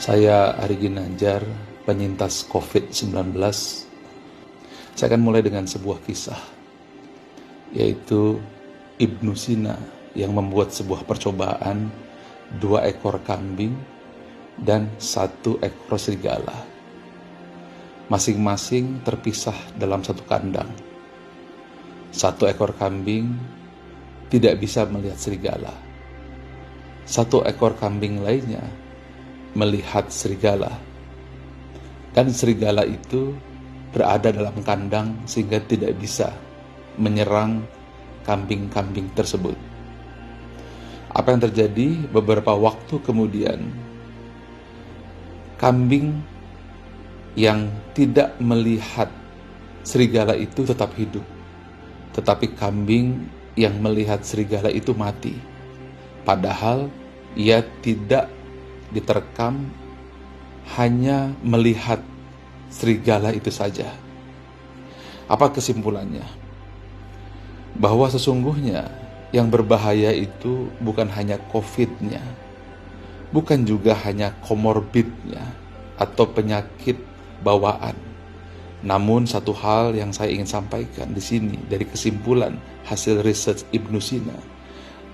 Saya Ari Ginanjar, penyintas COVID-19. Saya akan mulai dengan sebuah kisah, yaitu Ibnu Sina yang membuat sebuah percobaan 2 ekor kambing dan 1 ekor serigala. Masing-masing terpisah dalam satu kandang. 1 ekor kambing tidak bisa melihat serigala. 1 ekor kambing lainnya melihat serigala, dan serigala itu berada dalam kandang sehingga tidak bisa menyerang kambing-kambing tersebut. Apa yang terjadi? Beberapa waktu kemudian, kambing yang tidak melihat serigala itu tetap hidup, tetapi kambing yang melihat serigala itu mati, padahal ia tidak diterkam, hanya melihat serigala itu saja. Apa kesimpulannya? Bahwa sesungguhnya yang berbahaya itu bukan hanya COVID-nya, bukan juga hanya komorbidnya atau penyakit bawaan. Namun satu hal yang saya ingin sampaikan di sini dari kesimpulan hasil research Ibnu Sina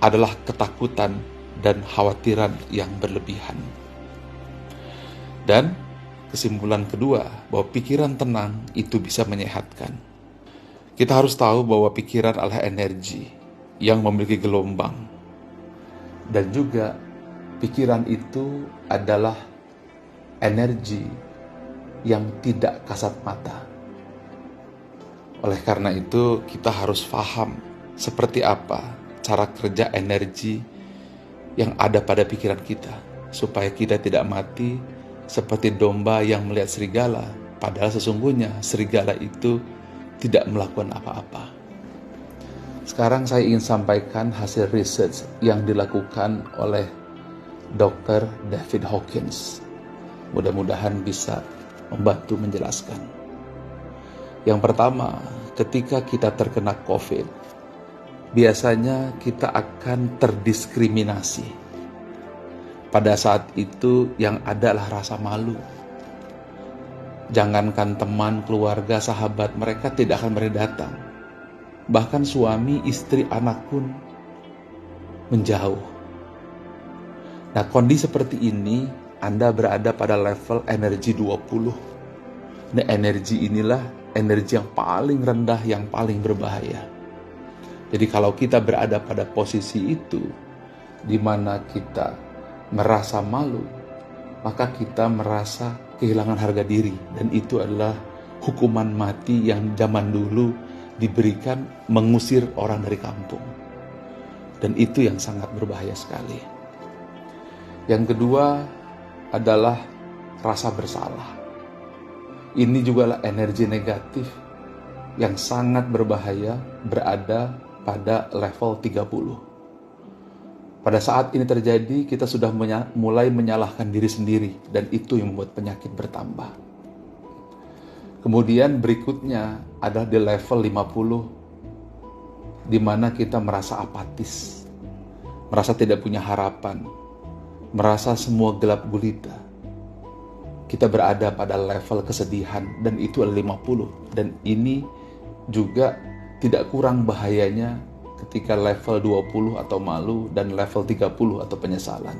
adalah ketakutan dan khawatiran yang berlebihan. Dan kesimpulan kedua, bahwa pikiran tenang itu bisa menyehatkan. Kita harus tahu bahwa pikiran adalah energi yang memiliki gelombang, dan juga pikiran itu adalah energi yang tidak kasat mata. Oleh karena itu, kita harus paham seperti apa cara kerja energi yang ada pada pikiran kita, supaya kita tidak mati seperti domba yang melihat serigala, padahal sesungguhnya serigala itu tidak melakukan apa-apa. Sekarang saya ingin sampaikan hasil research yang dilakukan oleh Dr. David Hawkins. Mudah-mudahan bisa membantu menjelaskan. Yang pertama, ketika kita terkena COVID, biasanya kita akan terdiskriminasi. Pada saat itu yang ada adalah rasa malu. Jangankan teman, keluarga, sahabat, mereka tidak akan datang. Bahkan suami, istri, anak pun menjauh. Nah, kondisi seperti ini Anda berada pada level energi 20. Nah, energi inilah energi yang paling rendah, yang paling berbahaya. Jadi kalau kita berada pada posisi itu, di mana kita merasa malu, maka kita merasa kehilangan harga diri. Dan itu adalah hukuman mati yang zaman dulu diberikan, mengusir orang dari kampung. Dan itu yang sangat berbahaya sekali. Yang kedua adalah rasa bersalah. Ini juga adalah energi negatif yang sangat berbahaya, berada pada level 30. Pada saat ini terjadi, kita sudah mulai menyalahkan diri sendiri, dan itu yang membuat penyakit bertambah. Kemudian berikutnya adalah di level 50, di mana kita merasa apatis, merasa tidak punya harapan, merasa semua gelap gulita. Kita berada pada level kesedihan, dan itu adalah 50. Dan ini juga tidak kurang bahayanya ketika level 20 atau malu, dan level 30 atau penyesalan.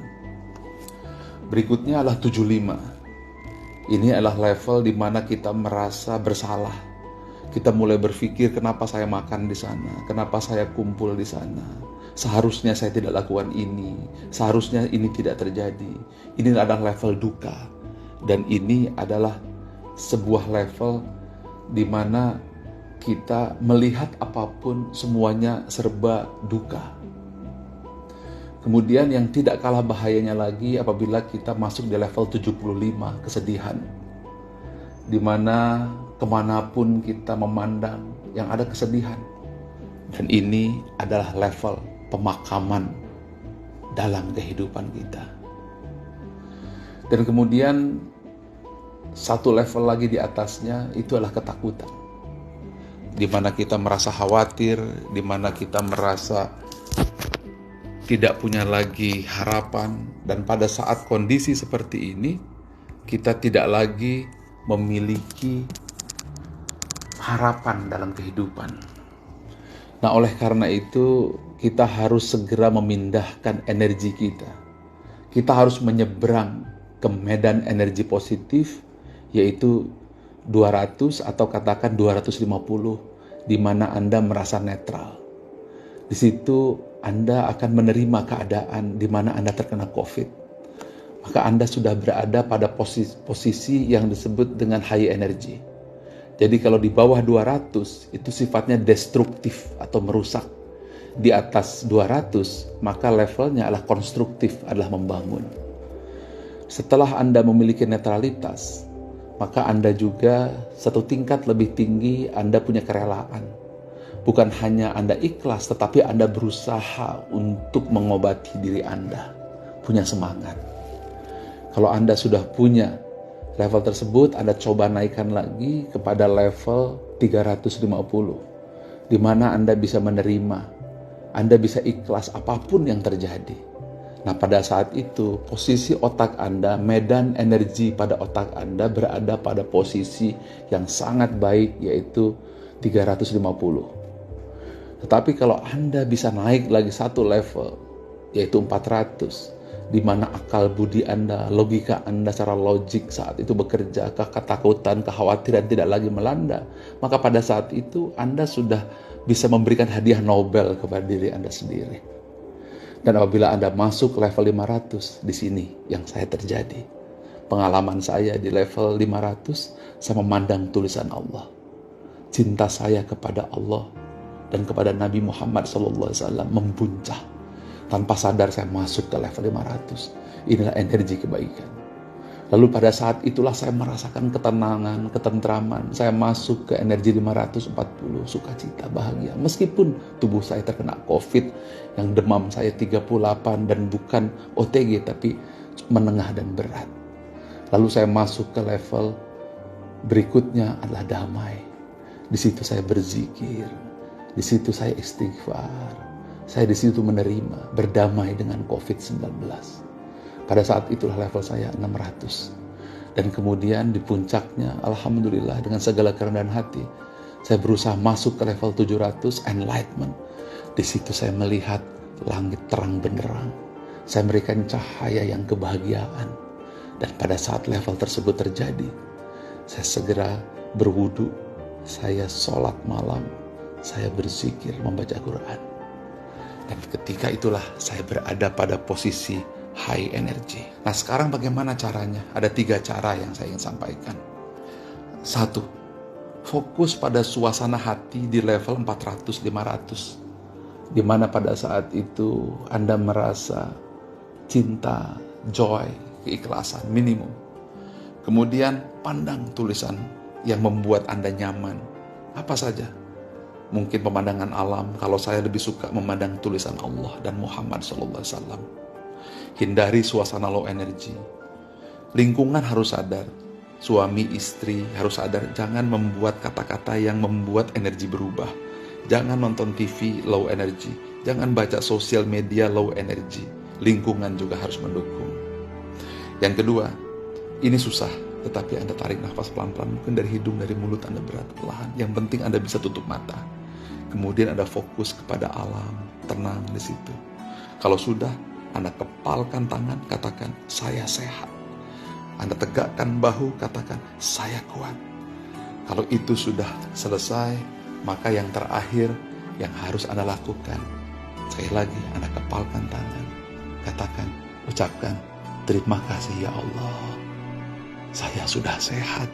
Berikutnya adalah 75. Ini adalah level di mana kita merasa bersalah. Kita mulai berpikir, kenapa saya makan di sana? Kenapa saya kumpul di sana? Seharusnya saya tidak lakukan ini. Seharusnya ini tidak terjadi. Ini adalah level duka. Dan ini adalah sebuah level di mana kita melihat apapun semuanya serba duka. Kemudian yang tidak kalah bahayanya lagi apabila kita masuk di level 75, kesedihan, di mana kemanapun kita memandang yang ada kesedihan. Dan ini adalah level pemakaman dalam kehidupan kita. Dan kemudian satu level lagi di atasnya itu adalah ketakutan, di mana kita merasa khawatir, di mana kita merasa tidak punya lagi harapan. Dan pada saat kondisi seperti ini, kita tidak lagi memiliki harapan dalam kehidupan. Nah, oleh karena itu kita harus segera memindahkan energi kita. Kita harus menyeberang ke medan energi positif, yaitu 200 atau katakan 250, di mana Anda merasa netral. Di situ Anda akan menerima keadaan di mana Anda terkena COVID. Maka Anda sudah berada pada posisi yang disebut dengan high energy. Jadi kalau di bawah 200 itu sifatnya destruktif atau merusak. Di atas 200 maka levelnya adalah konstruktif, adalah membangun. Setelah Anda memiliki netralitas, maka Anda juga satu tingkat lebih tinggi, Anda punya kerelaan. Bukan hanya Anda ikhlas, tetapi Anda berusaha untuk mengobati diri Anda. Punya semangat. Kalau Anda sudah punya level tersebut, Anda coba naikkan lagi kepada level 350, di mana Anda bisa menerima, Anda bisa ikhlas apapun yang terjadi. Nah, pada saat itu, posisi otak Anda, medan energi pada otak Anda berada pada posisi yang sangat baik, yaitu 350. Tetapi kalau Anda bisa naik lagi satu level, yaitu 400, di mana akal budi Anda, logika Anda secara logik saat itu bekerja, ketakutan, kekhawatiran tidak lagi melanda, maka pada saat itu Anda sudah bisa memberikan hadiah Nobel kepada diri Anda sendiri. Dan apabila Anda masuk level 500, di sini yang saya terjadi. Pengalaman saya di level 500, saya memandang tulisan Allah. Cinta saya kepada Allah dan kepada Nabi Muhammad SAW membuncah. Tanpa sadar saya masuk ke level 500. Inilah energi kebaikan. Lalu pada saat itulah saya merasakan ketenangan, ketentraman. Saya masuk ke energi 540, sukacita, bahagia. Meskipun tubuh saya terkena COVID, yang demam saya 38 dan bukan OTG, tapi menengah dan berat. Lalu saya masuk ke level berikutnya adalah damai. Di situ saya berzikir, di situ saya istighfar. Saya di situ menerima, berdamai dengan COVID-19. Pada saat itulah level saya 600. Dan kemudian di puncaknya, alhamdulillah dengan segala kerendahan hati, saya berusaha masuk ke level 700, enlightenment. Di situ saya melihat langit terang benderang. Saya memberikan cahaya yang kebahagiaan. Dan pada saat level tersebut terjadi, saya segera berwudu, saya sholat malam, saya berzikir, membaca Quran. Dan ketika itulah saya berada pada posisi high energy. Nah, sekarang bagaimana caranya? Ada 3 cara yang saya ingin sampaikan. 1, fokus pada suasana hati di level 400-500. Di mana pada saat itu Anda merasa cinta, joy, keikhlasan minimum. Kemudian pandang tulisan yang membuat Anda nyaman. Apa saja? Mungkin pemandangan alam, kalau saya lebih suka memandang tulisan Allah dan Muhammad SAW. Hindari suasana low energy. Lingkungan harus sadar, suami istri harus sadar, jangan membuat kata-kata yang membuat energi berubah. Jangan nonton TV low energy, jangan baca sosial media low energy. Lingkungan juga harus mendukung. Yang kedua, ini susah, tetapi Anda tarik nafas pelan-pelan, mungkin dari hidung, dari mulut Anda berat, perlahan. Yang penting Anda bisa tutup mata. Kemudian Anda fokus kepada alam, tenang di situ. Kalau sudah, Anda kepalkan tangan, katakan, saya sehat. Anda tegakkan bahu, katakan, saya kuat. Kalau itu sudah selesai, maka yang terakhir yang harus Anda lakukan, sekali lagi Anda kepalkan tangan, katakan, ucapkan, terima kasih ya Allah, saya sudah sehat.